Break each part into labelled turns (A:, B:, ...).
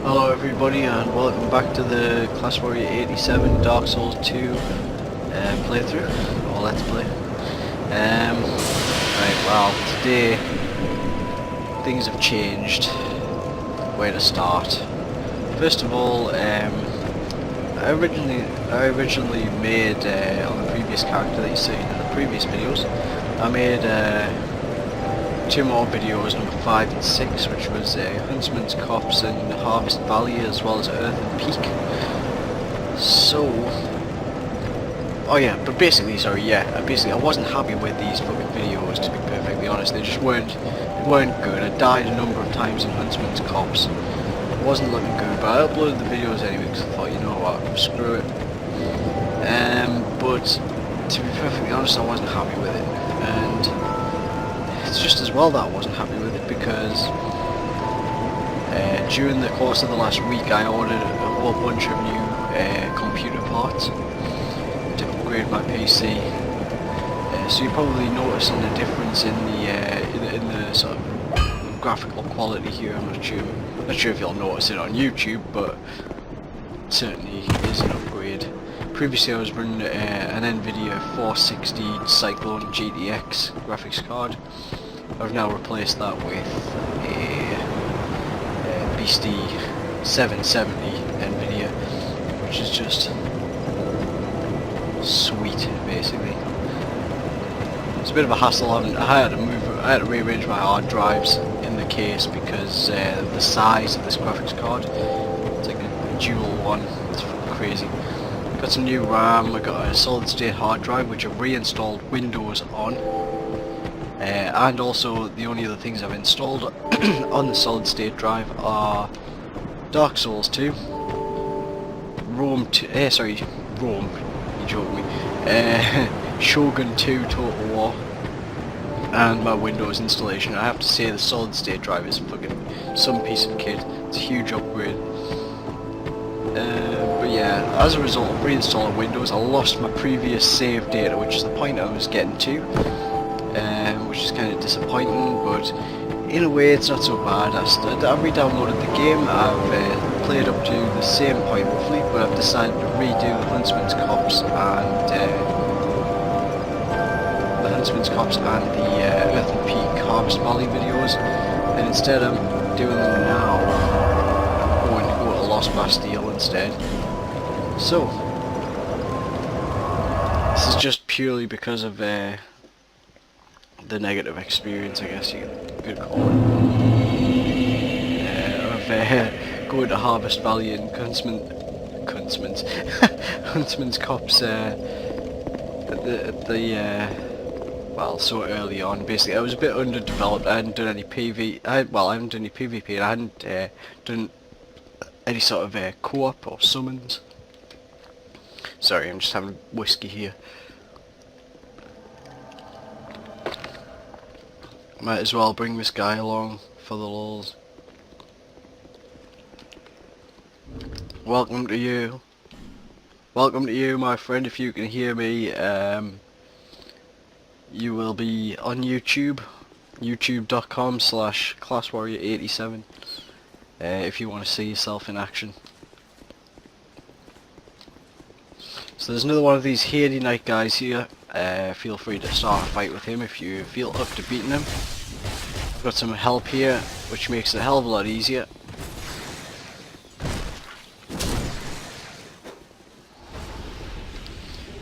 A: Hello everybody and welcome back to the Class Warrior 87 Dark Souls 2 playthrough, or Let's Play. Right, well, today things have changed. Where to start? First of all, I originally made, on the previous character that you've seen in the previous videos, I made two more videos, number 5 and 6, which was Huntsman's Copse and Harvest Valley, as well as Earthen Peak. So, oh yeah, but basically, I wasn't happy with these fucking videos, to be perfectly honest. They just weren't good. I died a number of times in Huntsman's Copse. It wasn't looking good, but I uploaded the videos anyway because I thought, you know what, screw it. But to be perfectly honest, I wasn't happy with it, and it's just as well that I wasn't happy with it because during the course of the last week I ordered a whole bunch of new computer parts to upgrade my PC. So you're probably noticing the difference in the sort of graphical quality here. I'm not sure if you'll notice it on YouTube, but certainly is an upgrade. Previously I was running an NVIDIA 460 Cyclone GTX graphics card. I've now replaced that with a Bastille 770 NVIDIA, which is just sweet, basically. It's a bit of a hassle. I had to rearrange my hard drives in the case because of the size of this graphics card. It's like a dual one. It's crazy. Got some new RAM. I got a solid state hard drive which I've reinstalled Windows on. And also the only other things I've installed on the solid state drive are Dark Souls 2, Rome, you joke me, Shogun 2 Total War, and my Windows installation. I have to say the solid state drive is fucking some piece of kit. It's a huge upgrade. But yeah, as a result of reinstalling Windows, I lost my previous save data, which is the point I was getting to. Which is kind of disappointing, but in a way it's not so bad. I've re-downloaded the game. I've played up to the same point roughly, but I've decided to redo the Huntsman's Copse and the Earthen Peak Harvest Valley videos, and instead I'm doing them now. I'm going to go to Lost Bastille instead. So this is just purely because of the negative experience, I guess you could call it, of going to Harvest Valley and Huntsman's Copse well, so early on. Basically, I was a bit underdeveloped. I hadn't done any PvP, and I hadn't done any sort of co-op or summons. Sorry, I'm just having whiskey here. Might as well bring this guy along for the lulz. Welcome to you, my friend. If you can hear me, you will be on YouTube, youtube.com/classwarrior87, if you want to see yourself in action. So there's another one of these Haiti Knight guys here. Feel free to start a fight with him if you feel up to beating him. Got some help here, which makes it a hell of a lot easier.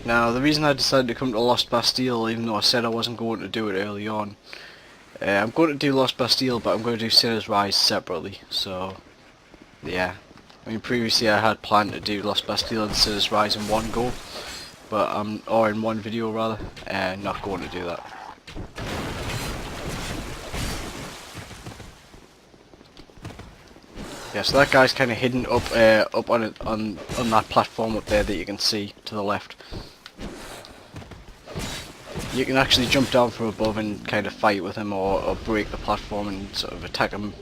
A: Now, the reason I decided to come to Lost Bastille, even though I said I wasn't going to do it early on, I'm going to do Lost Bastille, but I'm going to do Sinner's Rise separately. So, yeah. I mean, previously I had planned to do Lost Bastille and Sinner's Rise in one go, but or in one video rather, and not going to do that. Yeah, so that guy's kind of hidden up on that platform up there that you can see to the left. You can actually jump down from above and kind of fight with him, or break the platform and sort of attack him.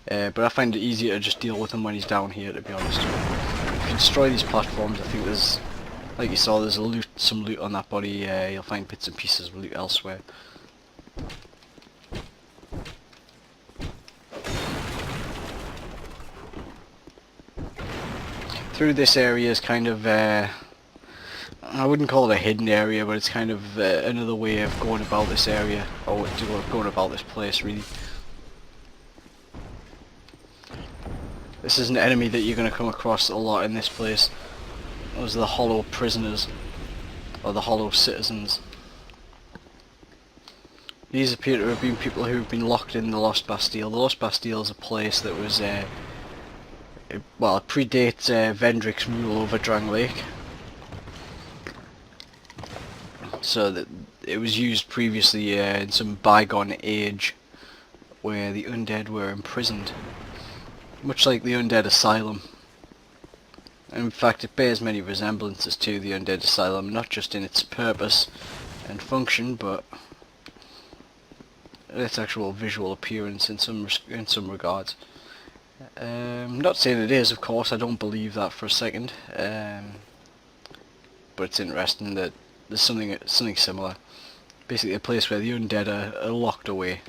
A: But I find it easier to just deal with him when he's down here, to be honest. If you destroy these platforms, I think there's, like you saw, there's some loot on that body. You'll find bits and pieces of loot elsewhere. through this area is kind of, I wouldn't call it a hidden area, but it's kind of another way of going about this area, or going about this place really. This is an enemy that you're going to come across a lot in this place. Those are the hollow prisoners, or the hollow citizens. These appear to have been people who have been locked in the Lost Bastille. The Lost Bastille is a place that was, well, it predates Vendrick's rule over Drang Lake. So that it was used previously in some bygone age where the undead were imprisoned. Much like the Undead Asylum. In fact, it bears many resemblances to the Undead Asylum, not just in its purpose and function, but its actual visual appearance in some regards. Not saying it is, of course, I don't believe that for a second, but it's interesting that there's something similar. Basically a place where the undead are locked away.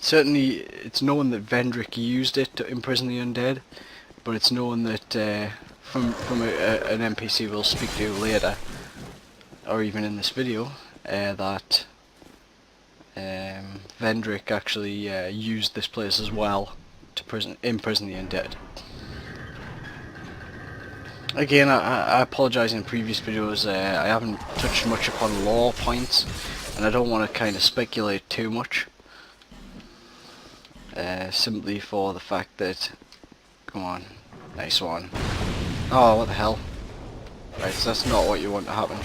A: Certainly, it's known that Vendrick used it to imprison the undead, but it's known that from an NPC we'll speak to later, or even in this video, that Vendrick actually used this place as well to imprison the undead. Again, I apologise in previous videos, I haven't touched much upon lore points, and I don't want to kind of speculate too much. Simply for the fact that, come on, nice one. Oh, what the hell. Right, so that's not what you want to happen.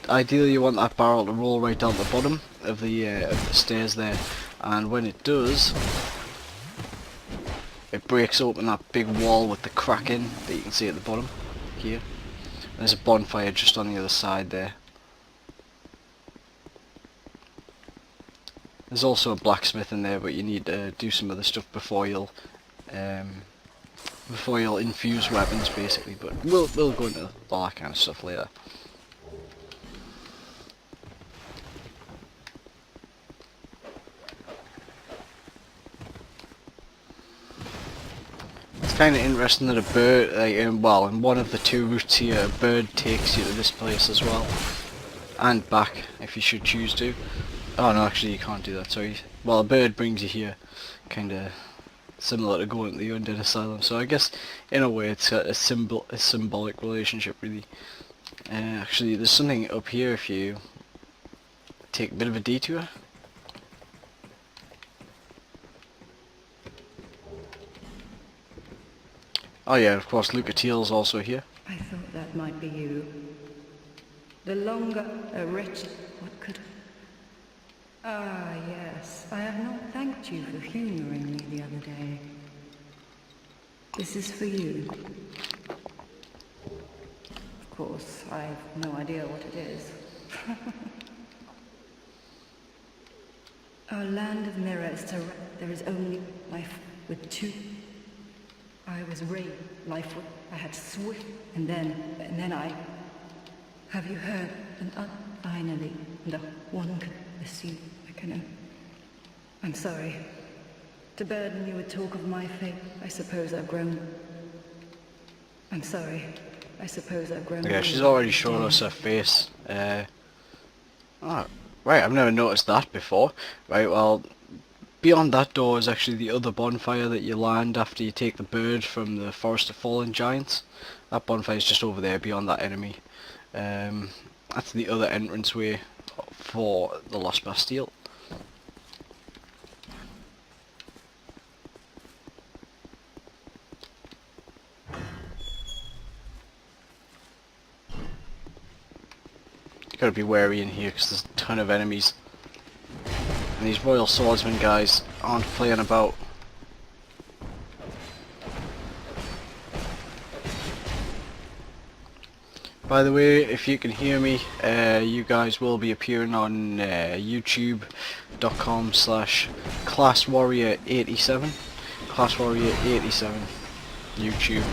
A: Ideally you want that barrel to roll right down the bottom of the stairs there, and when it does, it breaks open that big wall with the crack in that you can see at the bottom here. There's a bonfire just on the other side there. There's also a blacksmith in there, but you need to do some other stuff before you'll infuse weapons, basically. But we'll go into all that kind of stuff later. It's kind of interesting that a bird, well, in one of the two routes here, a bird takes you to this place as well, and back if you should choose to. Oh no, actually you can't do that, sorry. Well, a bird brings you here, kinda similar to going to the Undead Asylum, so I guess in a way it's a symbolic relationship really. Actually there's something up here if you take a bit of a detour. Oh yeah, of course Lucatiel's also here.
B: I thought that might be you. The longer a wretched... what could... Ah, yes. I have not thanked you for humouring me the other day. This is for you. Of course, I have no idea what it is. Our land of mirror is to... there is only life with two... I was raised life with... I had swift... and then I... Have you heard? And finally, one could pursue... I'm sorry. To burden you with talk of my fate, I suppose I've grown... I'm sorry. I suppose I've grown...
A: Yeah, she's already shown us her face. Oh, right, I've never noticed that before. Right, well, beyond that door is actually the other bonfire that you land after you take the bird from the Forest of Fallen Giants. That bonfire is just over there beyond that enemy. That's the other entranceway for the Lost Bastille. You gotta be wary in here because there's a ton of enemies. And these Royal Swordsman guys aren't playing about. By the way, if you can hear me, you guys will be appearing on youtube.com/classwarrior87. Classwarrior87 YouTube.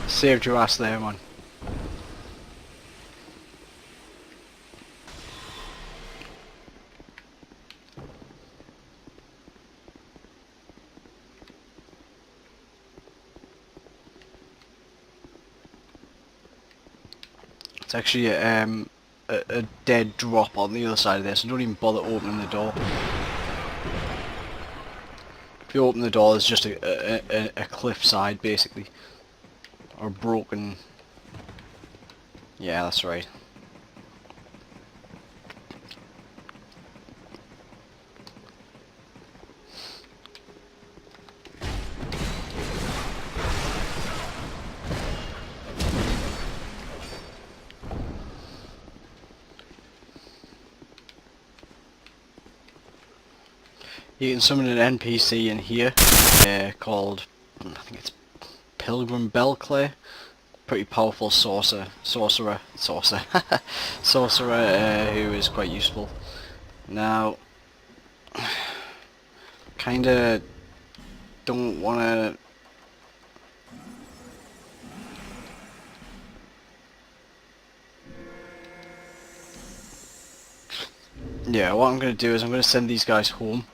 A: Saved your ass there, man. It's actually a dead drop on the other side of this, so don't even bother opening the door. If you open the door, there's just a cliff side, basically. Or broken... Yeah, that's right. You can summon an NPC in here called, I think it's Pilgrim Belclay. Pretty powerful sorcerer who is quite useful. Now, kinda don't wanna. Yeah, what I'm gonna do is I'm gonna send these guys home.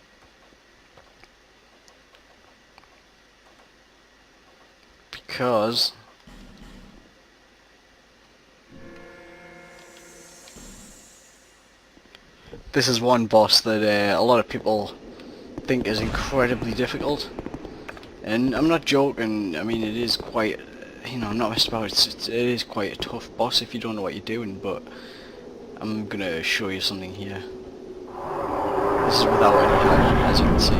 A: Because this is one boss that a lot of people think is incredibly difficult, and I'm not joking. I mean, it is quite, you know, I'm not messing about it. It is quite a tough boss if you don't know what you're doing. But I'm gonna show you something here. This is without any help, as you can see.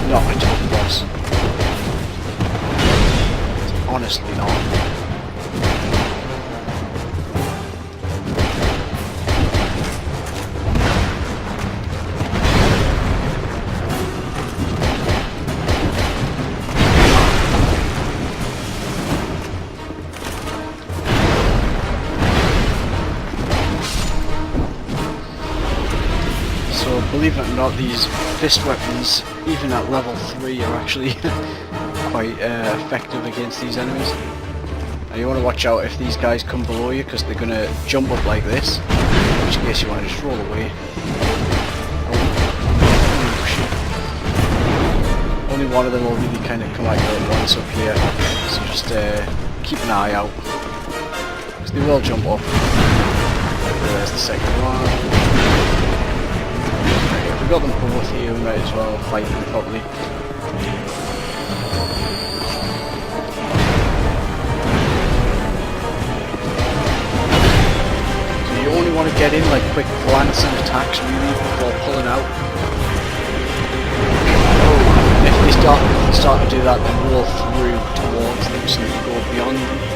A: Not a tough boss. It's honestly not. So believe it or not, these fist weapons, even at level 3, are actually quite effective against these enemies. Now you want to watch out if these guys come below you, because they're going to jump up like this, in which case you want to just roll away. Oh, shit. Only one of them will really kind of come at you at once up here, so just keep an eye out, because they will jump up. There's the second one. We've got them both here, we might as well fight them properly. So you only want to get in like quick glance and attacks really before pulling out. And if they start to do that, then roll through towards them so you can go beyond them.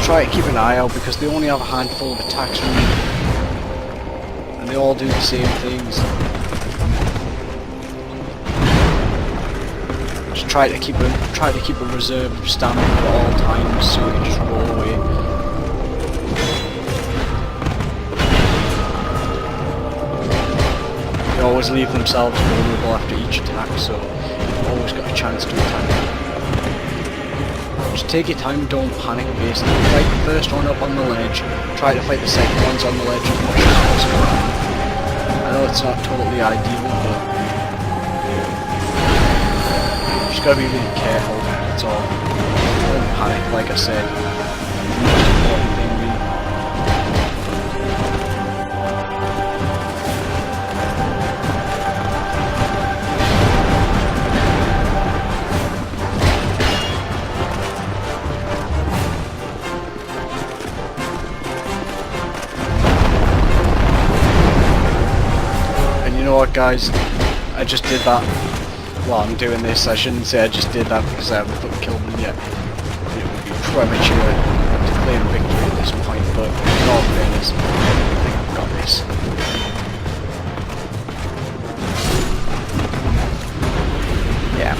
A: Try to keep an eye out because they only have a handful of attacks from you, and they all do the same things. Just try to keep a reserve of stamina at all times so you can just roll away. They always leave themselves vulnerable after each attack, so you've always got a chance to attack. Just take your time, don't panic basically. Fight the first one up on the ledge, try to fight the second ones on the ledge as much as possible. I know it's not totally ideal, but you just gotta be really careful, that's all. Don't panic, like I said. It's the most important thing really. You know what, guys, I just did that while I'm doing this. I shouldn't say I just did that because I haven't fucking killed them yet. It would be premature to claim victory at this point, but in all fairness, I think I've got this. Yeah.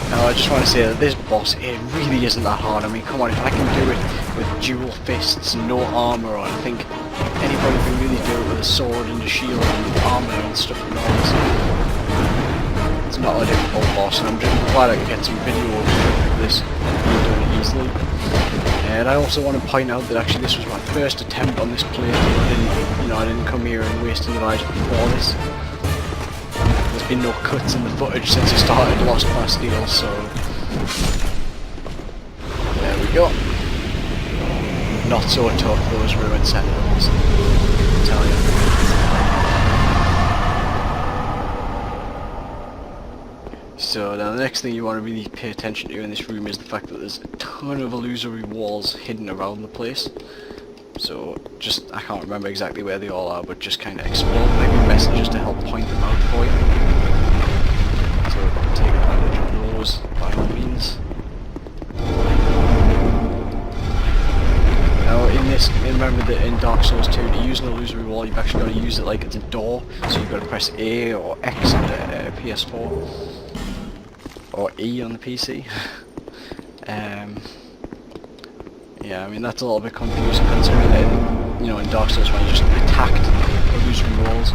A: Now I just want to say that this boss, it really isn't that hard. I mean, come on, if I can do it with dual fists and no armour on, I think anybody can really do it with a sword and a shield and armour and stuff and all this. It's not a difficult boss, and I'm just glad I can get some video of this and doing it easily. And I also want to point out that actually this was my first attempt on this playthrough. I didn't come here and waste any lives before this. There's been no cuts in the footage since I started Lost Bastille, so there we go. Not so tough, those ruined sentinels, I tell you. So now the next thing you want to really pay attention to in this room is the fact that there's a ton of illusory walls hidden around the place. So just, I can't remember exactly where they all are, but just kind of explore maybe messages to help point them out for you. So take advantage of those by all means. Now remember that in Dark Souls 2 to use an illusory wall you've actually got to use it like it's a door, so you've got to press A or X on the PS4. Or E on the PC. Yeah, I mean that's a little bit confusing considering that in Dark Souls 1 you just attacked illusory walls.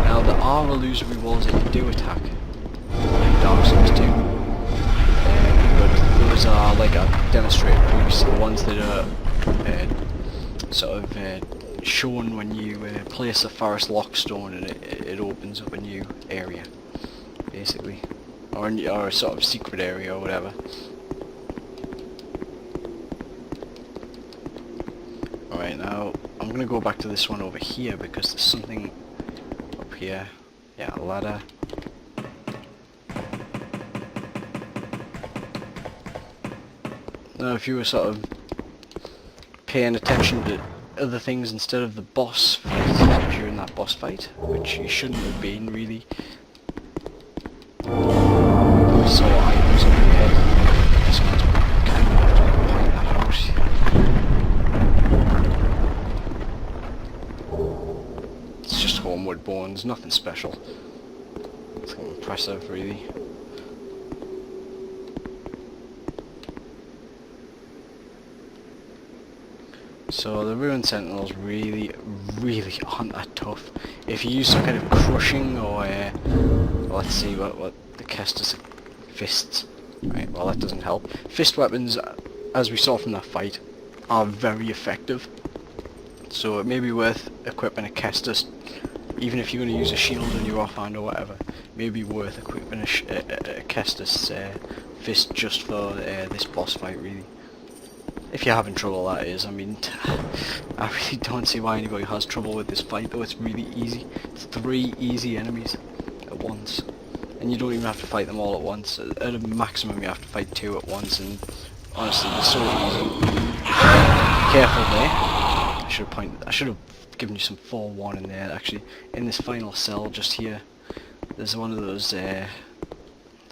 A: Now there are illusory walls that you do attack in Dark Souls 2. But those are, like I've demonstrated previously, the ones that are shown when you place a forest lockstone and it opens up a new area, basically. Or a sort of secret area or whatever. Alright, now I'm gonna go back to this one over here because there's something up here. Yeah, a ladder. Now if you were sort of paying attention to other things instead of the boss fight during that boss fight, which you shouldn't have been really. So items over here. So I kind of have to point that out. It's just homeward bones, nothing special. It's impressive, really. So the ruined sentinels really aren't that tough. If you use some kind of crushing or let's see what the Kestis fists. Right, well that doesn't help. Fist weapons, as we saw from that fight, are very effective. So it may be worth equipping a Kestis, even if you're going to use a shield in your offhand or whatever. It may be worth equipping a Kestis fist just for this boss fight, really. If you're having trouble, that is. I mean, I really don't see why anybody has trouble with this fight, though. It's really easy. It's 3 easy enemies at once. And you don't even have to fight them all at once. At a maximum you have to fight 2 at once, and honestly they're so easy. Careful there. I should have given you some forewarning there actually. In this final cell just here, there's one of those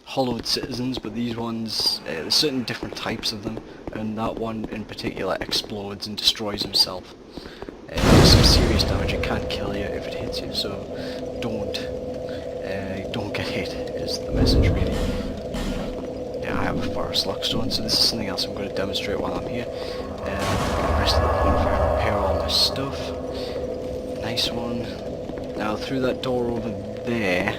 A: hollowed citizens, but these ones, there's certain different types of them, and that one in particular explodes and destroys himself. Does some serious damage, it can't kill you if it hits you, so don't get hit is the message, really. Yeah, I have a forest lockstone, so this is something else I'm going to demonstrate while I'm here. The rest of the bonfire and repair all my stuff. Nice one. Now through that door over there,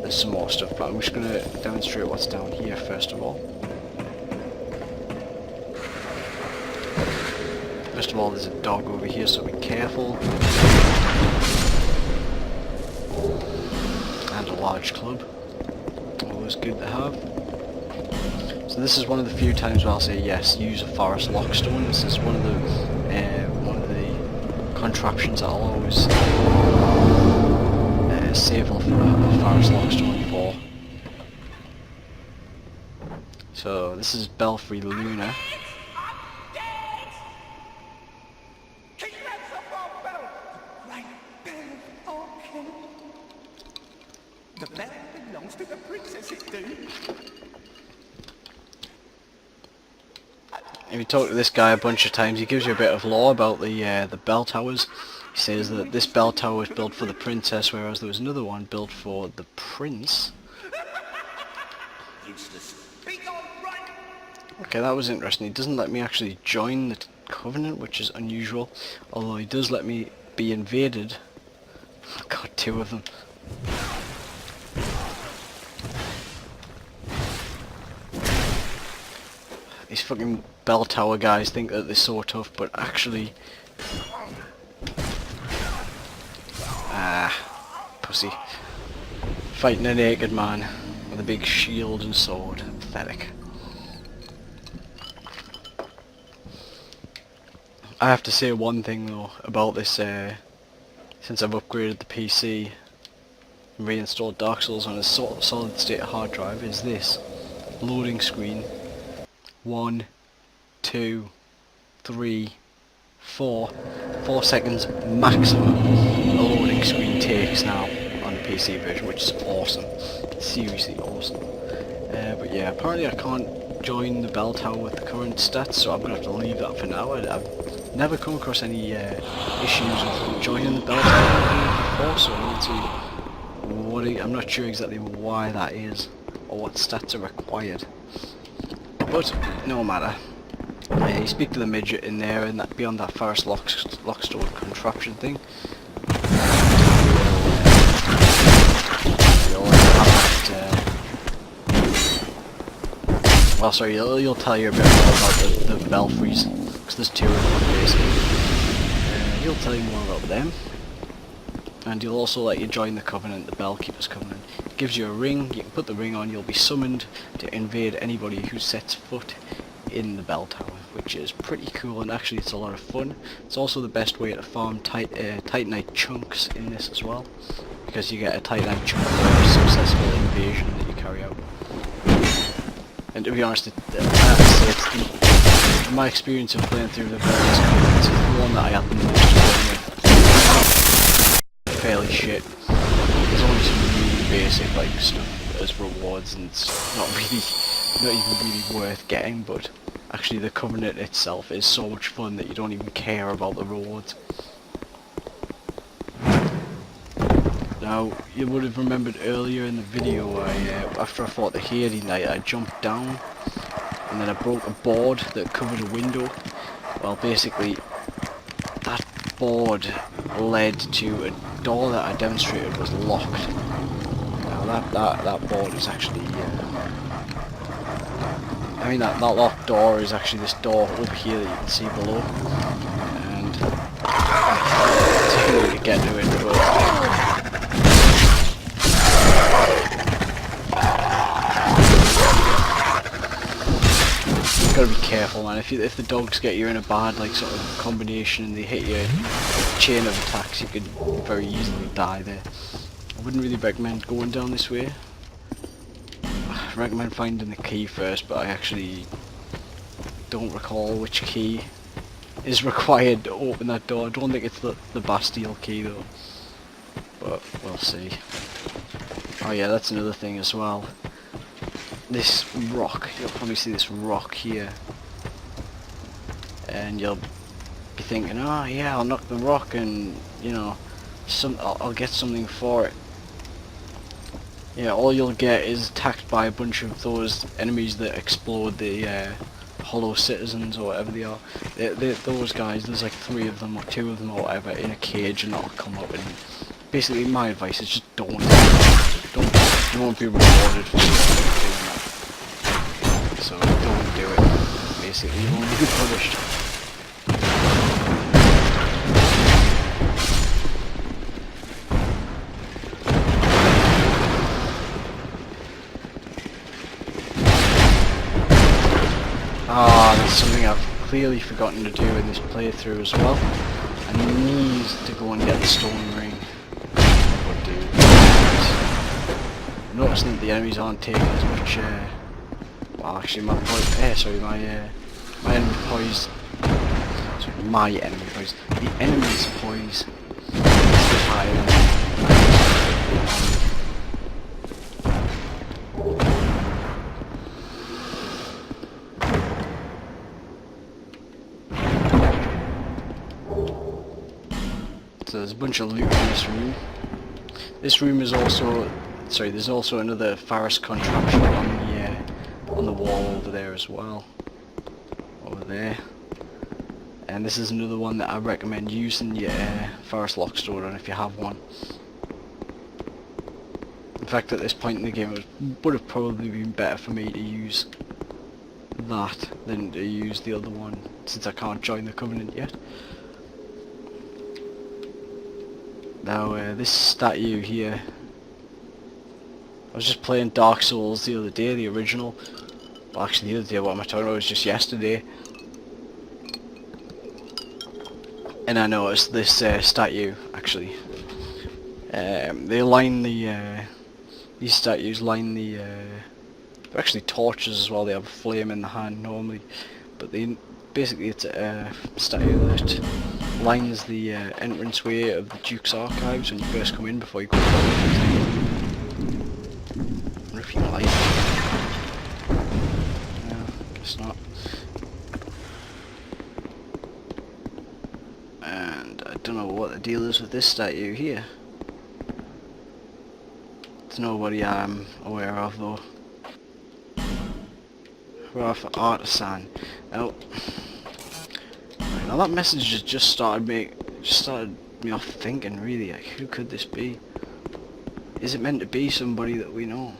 A: there's some more stuff, but I'm just going to demonstrate what's down here first of all. First of all, there's a dog over here, so be careful. And a large club. Always good to have. So this is one of the few times where I'll say yes, use a forest lockstone. This is one of the contraptions that I'll always save off a forest lockstone for. So this is Belfry Luna.
C: The bell belongs to the princess, indeed.
A: If you talk to this guy a bunch of times, he gives you a bit of lore about the bell towers. He says that this bell tower was built for the princess, whereas there was another one built for the prince. Okay, that was interesting. He doesn't let me actually join the Covenant, which is unusual. Although he does let me be invaded. I've got 2 of them. these fucking bell tower guys think that they're so tough, but actually... pussy. Fighting a naked man with a big shield and sword. Pathetic. I have to say one thing though about this, since I've upgraded the PC and reinstalled Dark Souls on a solid state hard drive, is this loading screen. 1, 2, 3, 4 seconds maximum a loading screen takes now on the PC version, which is awesome, seriously awesome. But yeah, apparently I can't join the bell tower with the current stats, so I'm gonna have to leave that for now. I've never come across any issues with joining the bell tower before, so I need to I'm not sure exactly why that is or what stats are required. But no matter. You speak to the midget in there, and that beyond that first lockstone contraption thing. Well, sorry, you'll tell you a bit more about the belfries, because there's 2 of them basically. He'll tell you more about them, and he'll also let you join the Covenant, the Bellkeeper's Covenant. It gives you a ring, you can put the ring on, you'll be summoned to invade anybody who sets foot in the bell tower, which is pretty cool, and actually it's a lot of fun. It's also the best way to farm Titanite chunks in this as well, because you get a Titanite chunk for every successful invasion that you carry out. And to be honest, I have to say, it's my experience of playing through the various covenants, it's the one that I had the most fun with. Fairly shit. There's only some really basic like stuff as rewards, and it's not even really worth getting, but actually the Covenant itself is so much fun that you don't even care about the rewards. Now, you would have remembered earlier in the video, after I fought the Haiti Knight, I jumped down, and then I broke a board that covered a window. Well, basically, that board led to a door that I demonstrated was locked. Now, that board is actually, that locked door is actually this door over here that you can see below, and it's really to get to it, but gotta be careful, man. If the dogs get you in a bad sort of combination and they hit you with a chain of attacks, you could very easily die there. I wouldn't really recommend going down this way. I recommend finding the key first, but I actually don't recall which key is required to open that door. I don't think it's the Bastille key though, but we'll see. Oh yeah, that's another thing as well. This rock, you'll probably see this rock here, and you'll be thinking, oh yeah, I'll knock the rock and, you know, I'll get something for it. Yeah, all you'll get is attacked by a bunch of those enemies that explode the hollow citizens or whatever they are. Those guys, there's like 3 of them or 2 of them or whatever in a cage, and that'll come up, and basically my advice is just don't. You won't be rewarded for doing that. So don't do it. Basically, you won't be punished. That's something I've clearly forgotten to do in this playthrough as well. I need to go and get the stone ring. I'm noticing that the enemies aren't taking as much, well actually my enemy poise, the enemy's poise is a bit higher. So there's a bunch of loot in this room. This room is also, there's also another forest contraption on the wall over there as well. Over there. And this is another one that I recommend using your forest lockstone on if you have one. In fact, at this point in the game, it would have probably been better for me to use that than to use the other one, since I can't join the Covenant yet. Now this statue here, I was just playing Dark Souls the other day, the original. Well, actually the other day, what am I talking about, it was just yesterday. And I noticed this statue, actually. They line the, these statues line the, they're actually torches as well, they have a flame in the hand normally. But basically it's a statue that lines the entranceway of the Duke's archives when you first come in before you go forward. I wonder if you can light it. No, guess not. And I don't know what the deal is with this statue here. It's nobody I'm aware of though. Rough Artisan. Now that message just started me off thinking, really, like, who could this be? Is it meant to be somebody that we know?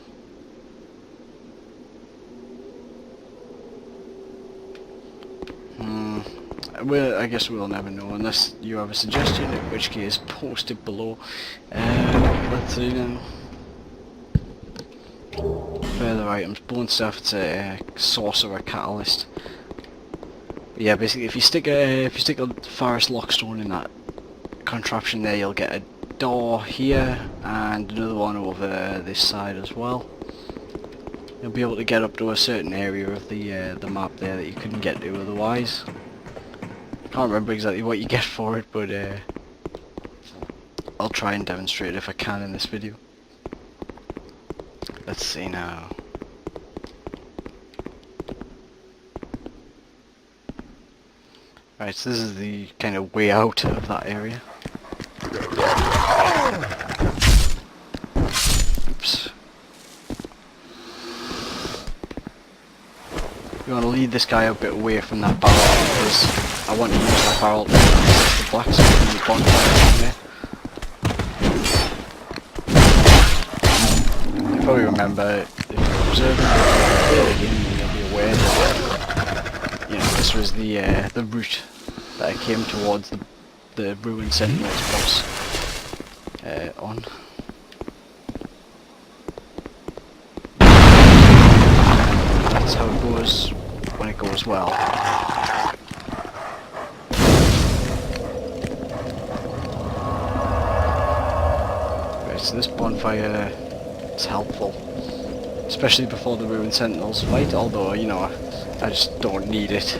A: Well, I guess we'll never know unless you have a suggestion, in which case post it below. Let's see now. Further items, bone stuff, it's a sorcerer catalyst. But yeah, basically if you stick a forest lockstone in that contraption there, you'll get a door here and another one over this side as well. You'll be able to get up to a certain area of the map there that you couldn't get to otherwise. Can't remember exactly what you get for it, but I'll try and demonstrate if I can in this video. Let's see now. Right, so this is the kind of way out of that area. Oops. You want to lead this guy a bit away from that barrel because I want to use that barrel to access the blacksmith and the bonfire down there. You probably remember, if you're observing the game, you'll be aware that this was the route that I came towards the ruined Sentinels boss on. That's how it goes when it goes well. Right, so this bonfire is helpful, especially before the ruined Sentinels fight, although, I just don't need it.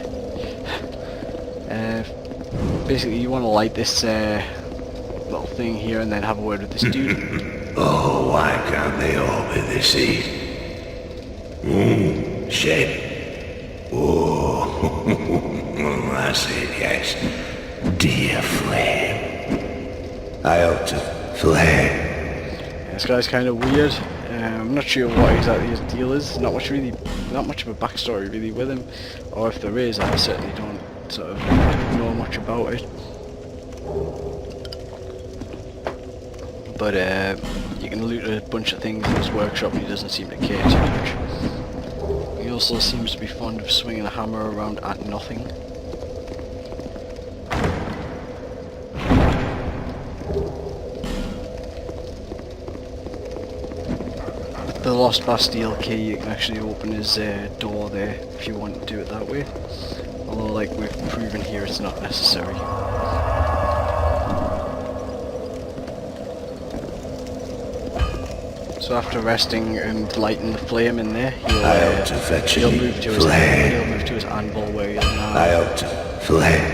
A: Basically you want to light this little thing here and then have a word with this dude.
D: Oh, why can't they all be this easy? Shit. Oh, that's it, yes. Dear flame. I ought to flame.
A: This guy's kind of weird. I'm not sure what exactly his deal is. Not much of a backstory really with him, or if there is, I certainly don't sort of know much about it. But you can loot a bunch of things in his workshop and he doesn't seem to care too much. He also seems to be fond of swinging a hammer around at nothing. The lost Bastille key, you can actually open his door there if you want to do it that way. Although, like we've proven here, it's not necessary. So after resting and lighting the flame in there, he'll move to his anvil where he'll now...
D: I ought to flame.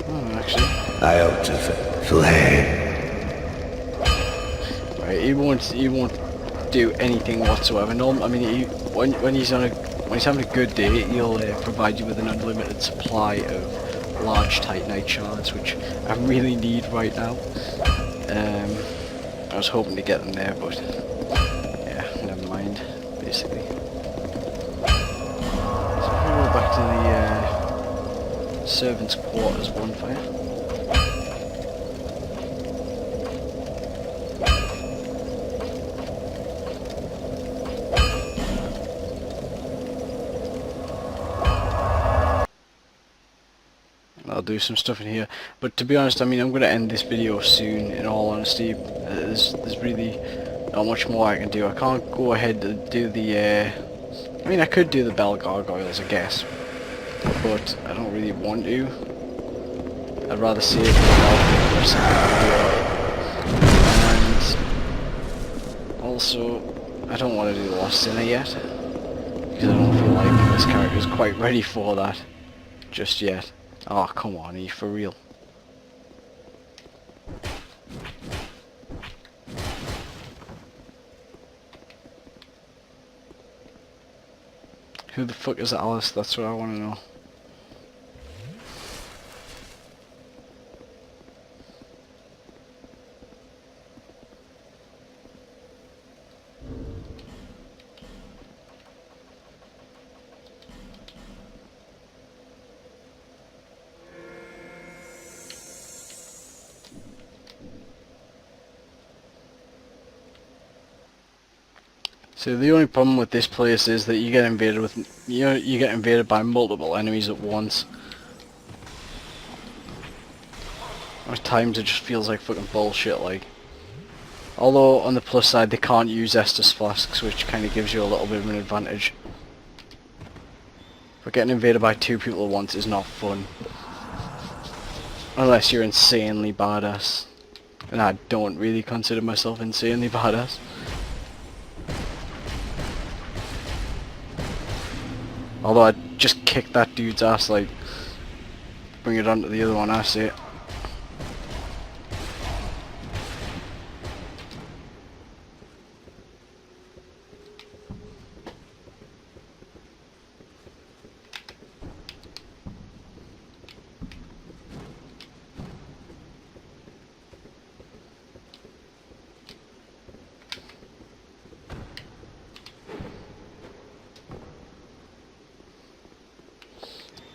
A: Oh, actually.
D: I ought to flame.
A: Right, he won't do anything whatsoever. No, I mean, when he's having a good day, he'll provide you with an unlimited supply of large titanite shards, which I really need right now. I was hoping to get them there, but yeah, never mind, basically. So we'll go back to the servants' quarters bonfire. I'll do some stuff in here. But to be honest, I mean, I'm going to end this video soon, in all honesty. There's really not much more I can do. I can't go ahead and do the, I mean, I could do the bell gargoyles, I guess. But I don't really want to. I'd rather save the bell for a second video. And also, I don't want to do the Lost Sinner yet. Because I don't feel like this character is quite ready for that just yet. Oh, come on, are you for real? Who the fuck is Alice? That's what I want to know. So the only problem with this place is that you get invaded with, you get invaded by multiple enemies at once. At times it just feels like fucking bullshit, like. Although on the plus side they can't use Estus flasks, which kind of gives you a little bit of an advantage. But getting invaded by 2 people at once is not fun. Unless you're insanely badass. And I don't really consider myself insanely badass. Although I just kicked that dude's ass, like, bring it onto the other one, I see it.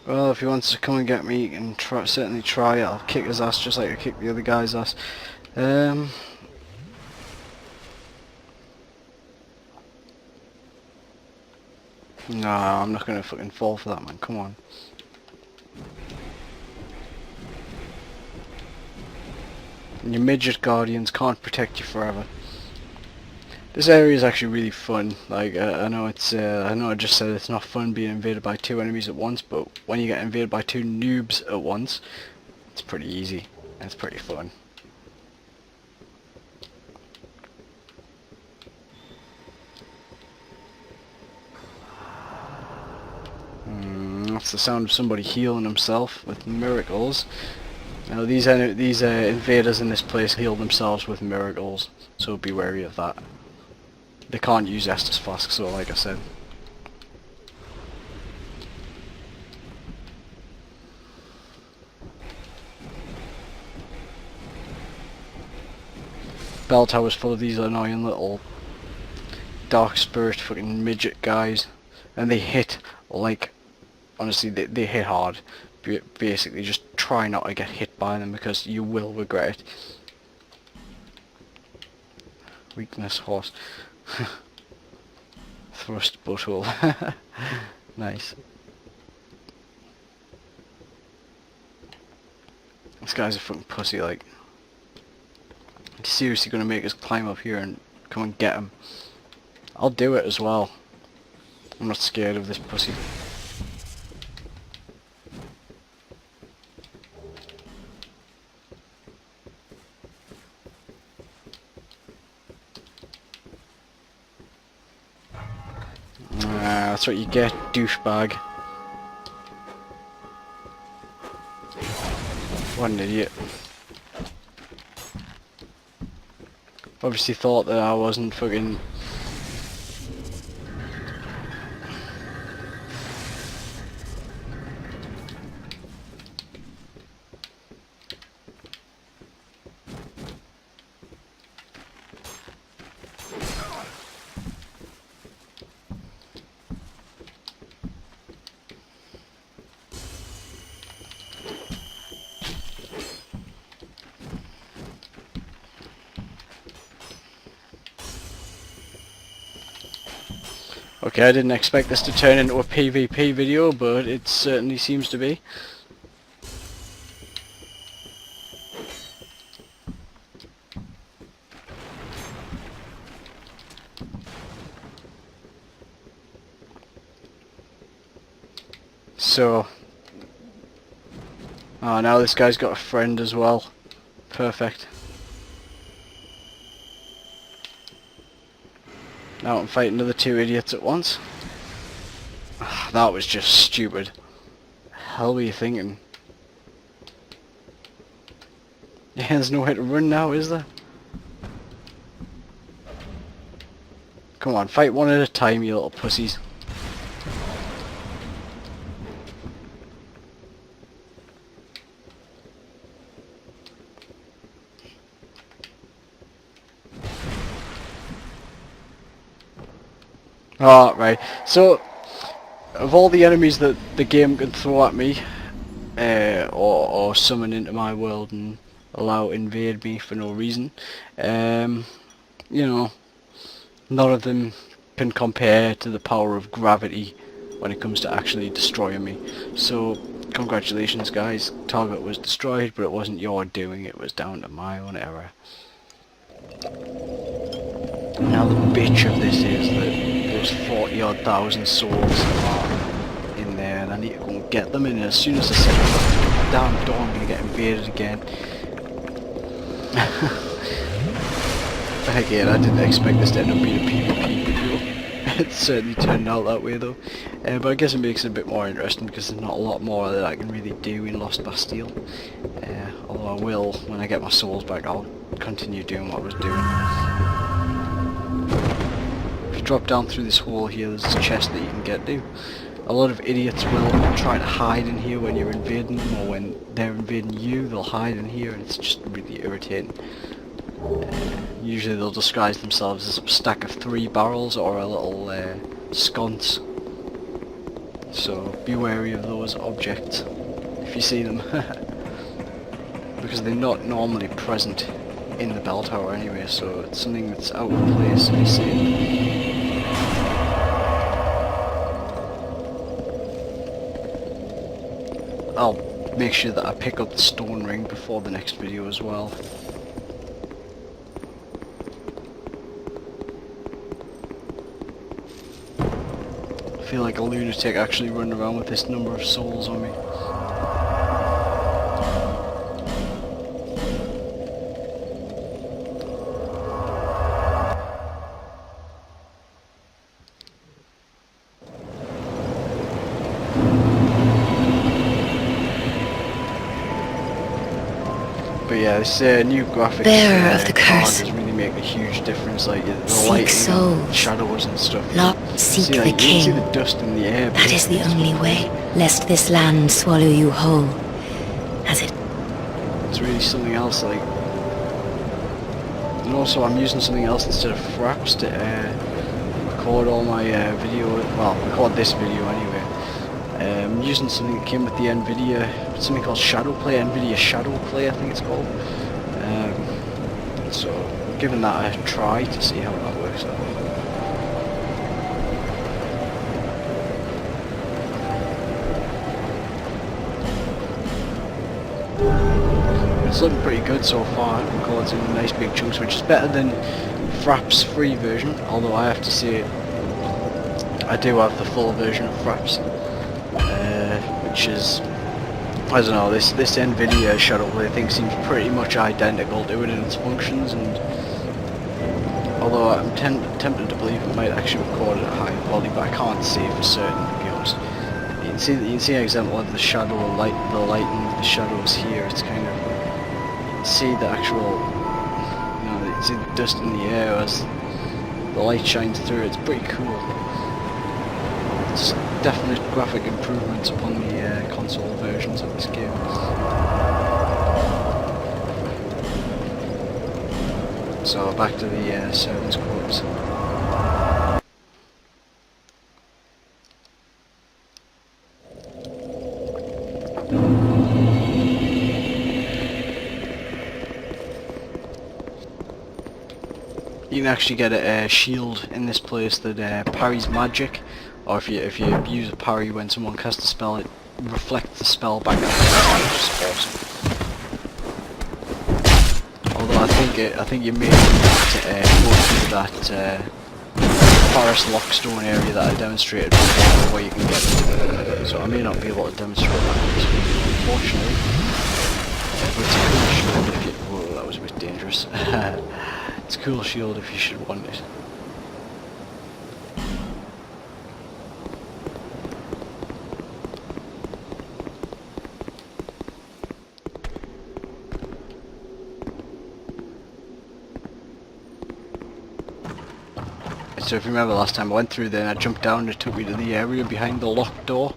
A: Well, if he wants to come and get me, he can certainly try it. I'll kick his ass just like I kicked the other guy's ass. No, I'm not gonna fucking fall for that, man. Come on. And your midget guardians can't protect you forever. This area is actually really fun. Like, I know it's, I know I just said it's not fun being invaded by 2 enemies at once, but when you get invaded by 2 noobs at once, it's pretty easy. And it's pretty fun. That's the sound of somebody healing himself with miracles. Now these invaders in this place heal themselves with miracles, so be wary of that. They can't use Estus flasks, so like I said. Bell tower's full of these annoying little dark spirit fucking midget guys, and they hit like, honestly, they hit hard. Basically, just try not to get hit by them because you will regret it. Weakness horse. Thrust butthole. Nice. This guy's a fucking pussy, like. He's seriously gonna make us climb up here and come and get him. I'll do it as well. I'm not scared of this pussy. That's what you get, douchebag. What an idiot. Obviously thought that I wasn't fucking... Okay, I didn't expect this to turn into a PvP video, but it certainly seems to be. So, oh, now this guy's got a friend as well. Perfect. Now I can fight another 2 idiots at once. That was just stupid. The hell were you thinking? Yeah, there's no way to run now, is there? Come on, fight one at a time, you little pussies. Oh, right. So, of all the enemies that the game can throw at me, or summon into my world and allow invade me for no reason, you know, none of them can compare to the power of gravity when it comes to actually destroying me. So, congratulations guys, target was destroyed, but it wasn't your doing, it was down to my own error. Now the bitch of this is that there's 40 odd thousand souls are in there and I need to go and get them, and as soon as I set the damn door I'm going to get invaded again. Again, I didn't expect this to end up being a PvP video. It certainly turned out that way though. But I guess it makes it a bit more interesting because there's not a lot more that I can really do in Lost Bastille. Although I will, when I get my souls back, I'll continue doing what I was doing. If you drop down through this hole here, there's a chest that you can get to. A lot of idiots will try to hide in here when you're invading them, or when they're invading you, they'll hide in here, and it's just really irritating. Usually they'll disguise themselves as a stack of 3 barrels or a little sconce. So be wary of those objects if you see them. Because they're not normally present in the bell tower anyway, so it's something that's out of place if you see it. I'll make sure that I pick up the stone ring before the next video as well. I feel like a lunatic actually running around with this number of souls on me. But yeah, this new graphics
E: Bearer of the
A: card
E: curse.
A: does really make a huge difference. Like the
E: Seek
A: lighting,
E: souls.
A: and shadows and stuff.
E: Not seek
A: See,
E: the
A: like, you can see
E: king.
A: the dust in the air.
E: That is the only way, lest this land swallow you whole. As it
A: It's really something else. Like, and also I'm using something else instead of fraps to record all my video. Well, record this video anyway. I'm using something that came with the NVIDIA, something called Shadow Play, NVIDIA Shadow Play I think it's called. So giving that a try to see how that works out. It's looking pretty good so far. It records in nice big chunks, which is better than Fraps free version, although I have to say I do have the full version of Fraps. Which is, I don't know, this NVIDIA Shadow Play thing seems pretty much identical to it in its functions, and although I'm tempted to believe it might actually record at a higher quality, but I can't say for certain, to be honest. You can see an example of the shadow, the lighting of the shadows here. It's kind of, you can see the actual, you know, you can see the dust in the air as the light shines through. It's pretty cool. It's definite graphic improvements upon the console versions of this game. So back to the servant's quarters. You can actually get a shield in this place that parries magic, or if you use a parry when someone casts a spell, it reflects the spell back at them, which is awesome. Although I think you may need to go through that forest lockstone area that I demonstrated before where you can get it. So I may not be able to demonstrate that, unfortunately. But it's a cool shield if you... Whoa, that was a bit dangerous. It's a cool shield if you should want it. So if you remember last time I went through there and I jumped down and it took me to the area behind the locked door.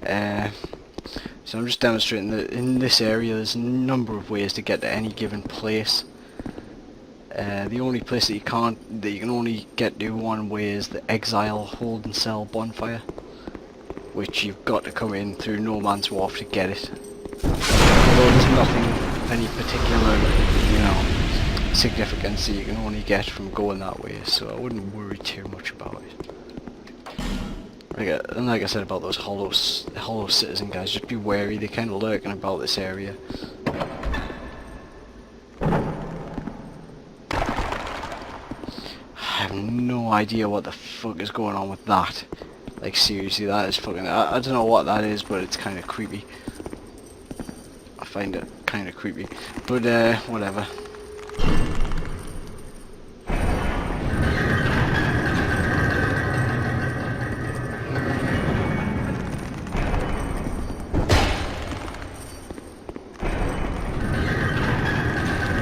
A: So I'm just demonstrating that in this area there's a number of ways to get to any given place. The only place that you can only get to one way is the Exile Hold and Sell bonfire, which you've got to come in through No Man's Wharf to get it. Although there's nothing of any particular, you know, significance that you can only get from going that way, so I wouldn't worry too much about it. And like I said about those hollow citizen guys, just be wary, they're kind of lurking about this area. I have no idea what the fuck is going on with that. Like seriously, that is fucking... I don't know what that is, but it's kind of creepy. I find it kind of creepy. But whatever.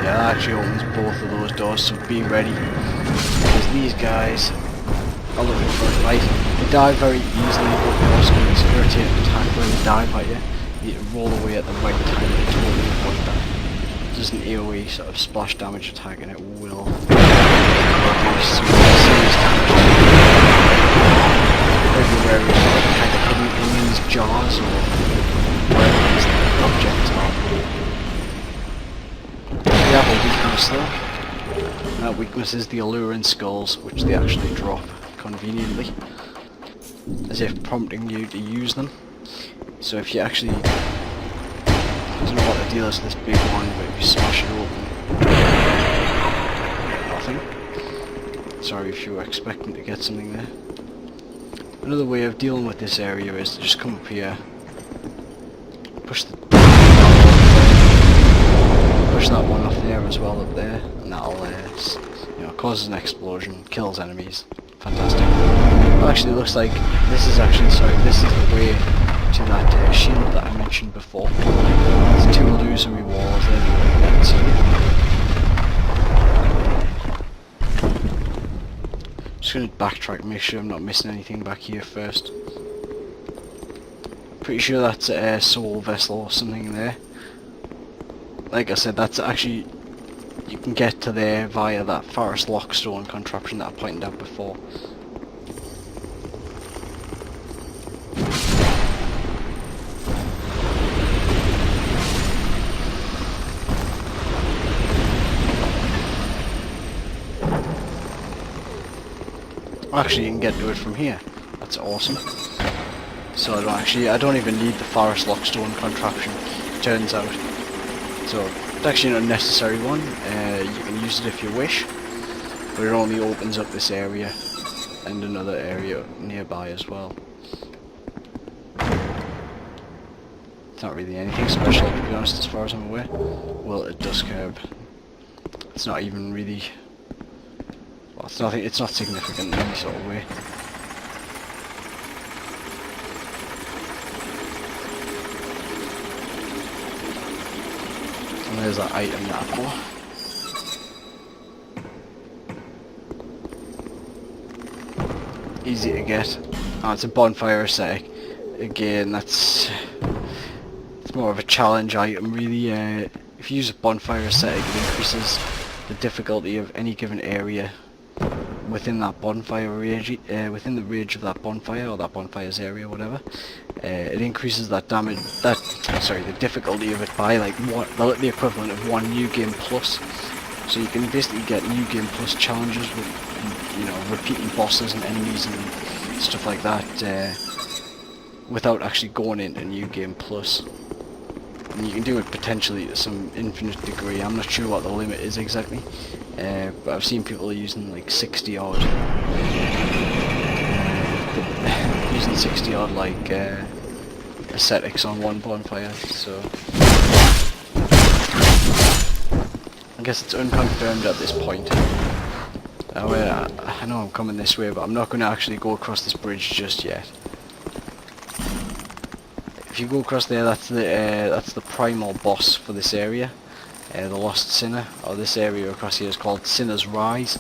A: That actually opens both of those doors, so be ready, because these guys are looking for a fight. They die very easily, but they're also going to irritate and attack when they dive at you. You need to roll away at the right time to totally avoid that. There's an AoE sort of splash damage attack and it will do some serious damage. Everywhere is kind of hidden in these jars or wherever these objects are. They have a weakness though, and that weakness is the alluring skulls, which they actually drop conveniently, as if prompting you to use them. So if you actually, I don't know what the deal is with this big one, but if you smash it open, nothing. Sorry if you were expecting to get something there. Another way of dealing with this area is to just come up here, push that one off there as well up there, and that'll you know, causes an explosion, kills enemies. Fantastic. Well, actually, it looks like this is actually, sorry, this is the way to that shield that I mentioned before. There's two illusory walls there that you can see. Just going to backtrack, make sure I'm not missing anything back here first. Pretty sure that's a soul vessel or something there. Like I said, that's actually, you can get to there via that forest lockstone contraption that I pointed out before. Actually, you can get to it from here. That's awesome. So I don't even need the forest lockstone contraption, turns out. So it's actually an unnecessary one. You can use it if you wish, but it only opens up this area and another area nearby as well. It's not really anything special, to be honest, as far as I'm aware. Well, it does curb. It's not even really. Well, it's nothing. It's not significant in any sort of way. And there's that item that I bought. Easy to get. Oh, it's a bonfire aesthetic. Again, it's more of a challenge item, really. If you use a bonfire aesthetic, it increases the difficulty of any given area within that bonfire range, within the range of that bonfire or that bonfire's area, whatever. It increases that damage, the difficulty of it by like the equivalent of 1 new game plus. So you can basically get new game plus challenges with, you know, repeating bosses and enemies and stuff like that, without actually going into new game plus. and you can do it potentially to some infinite degree. I'm not sure what the limit is exactly, but I've seen people using like 60 odd, using 60 odd like ascetics on one bonfire. So I guess it's unconfirmed at this point. I know I'm coming this way, but I'm not going to actually go across this bridge just yet. If you go across there, that's the primal boss for this area, the Lost Sinner, or this area across here is called Sinner's Rise.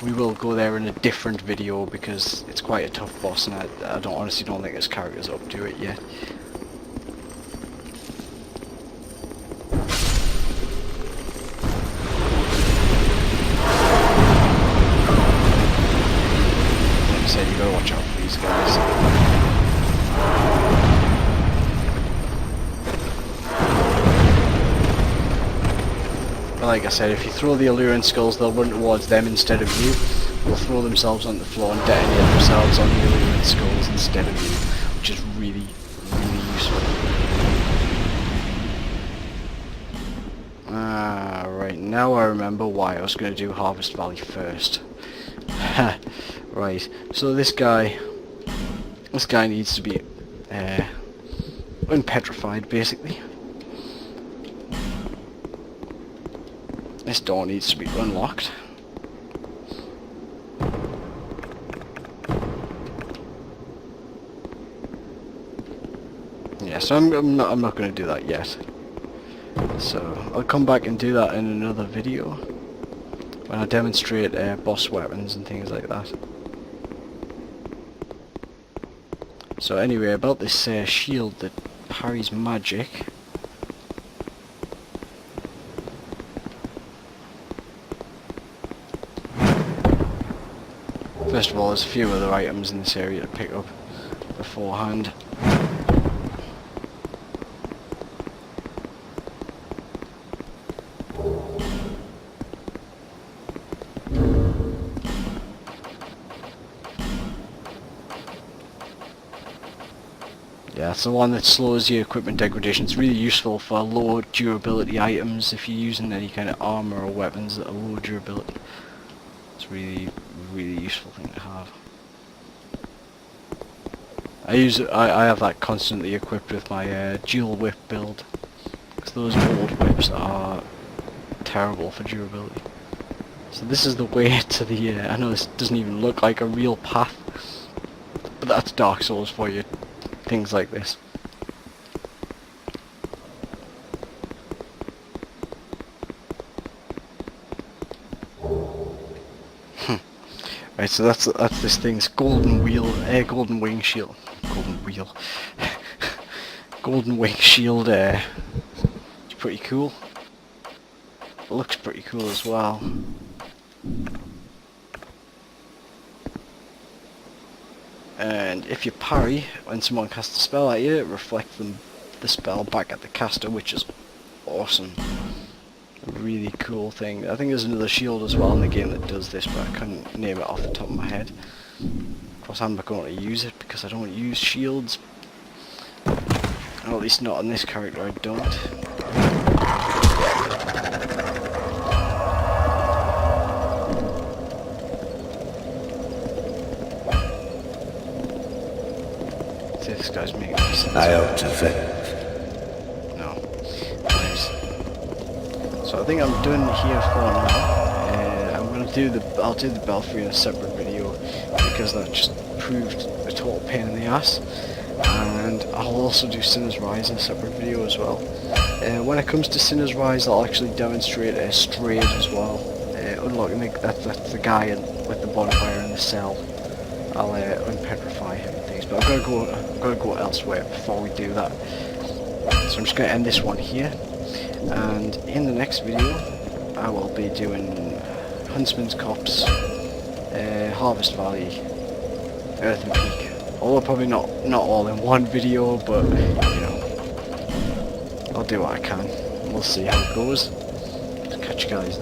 A: We will go there in a different video because it's quite a tough boss, and I honestly don't think this character's up to it yet. Like I said, you gotta watch out for these guys. Like I said, if you throw the alluring skulls, they'll run towards them instead of you. They'll throw themselves on the floor and detonate themselves on the alluring skulls instead of you, which is really, really useful. Right, now I remember why I was going to do Harvest Valley first. Right, so this guy needs to be unpetrified, basically. This door needs to be unlocked. Yeah, so I'm not going to do that yet. So I'll come back and do that in another video when I demonstrate boss weapons and things like that. So anyway, about this shield that parries magic. First of all, there's a few other items in this area to pick up beforehand. Yeah, it's the one that slows your equipment degradation. It's really useful for low durability items if you're using any kind of armor or weapons that are low durability. It's really useful thing to have. I have that constantly equipped with my dual whip build, because those old whips are terrible for durability. So this is the way to the I know this doesn't even look like a real path, but that's Dark Souls for you. Things like this. Right, so that's this thing's golden wing shield. Golden wing shield. It's pretty cool. It looks pretty cool as well. And if you parry when someone casts a spell at you, it reflects the spell back at the caster, which is awesome. A really cool thing. I think there's another shield as well in the game that does this, but I couldn't name it off the top of my head. Of course, I'm not going to use it because I don't use shields. Or at least not on this character, I don't. See, this guy's making sense.
D: I ought to fit.
A: No. Nice. So I think I'm done here for now. I'll do the belfry in a separate video because that just proved a total pain in the ass. And I'll also do Sinner's Rise in a separate video as well. When it comes to Sinner's Rise, I'll actually demonstrate a strayed as well. Unlocking that's the guy with the bonfire in the cell. I'll unpetrify him and things, but I've got to go elsewhere before we do that. So I'm just going to end this one here, and in the next video I will be doing Huntsman's Copse, Harvest Valley, Earthen Peak. Although probably not all in one video, but you know, I'll do what I can. We'll see how it goes. Catch you guys.